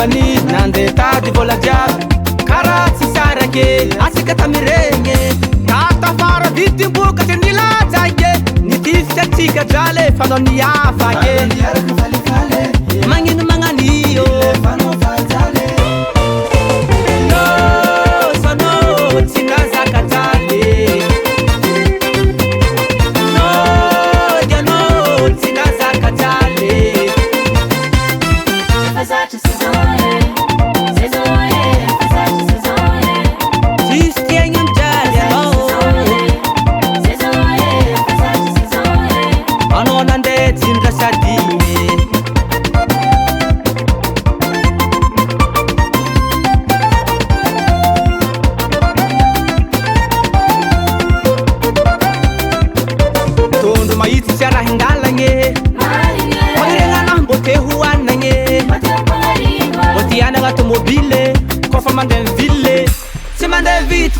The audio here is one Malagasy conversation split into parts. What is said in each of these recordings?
Mani nande tadi vola jiaby karaha tsy sarake atsika tamiregny tatafara vitim-bokatry ny lajaike nitifitsy atsika drale fanao niafake magnino magnanio sanao tsy nazakajaly dianao tsy nazakajaly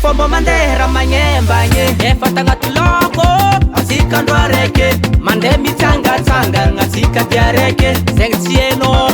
fomba mandeha raha magnembagny efa tagnaty loko atsika andro araiky mandeha mitsangatsangagna atsika dia araiky zegny tsy hainao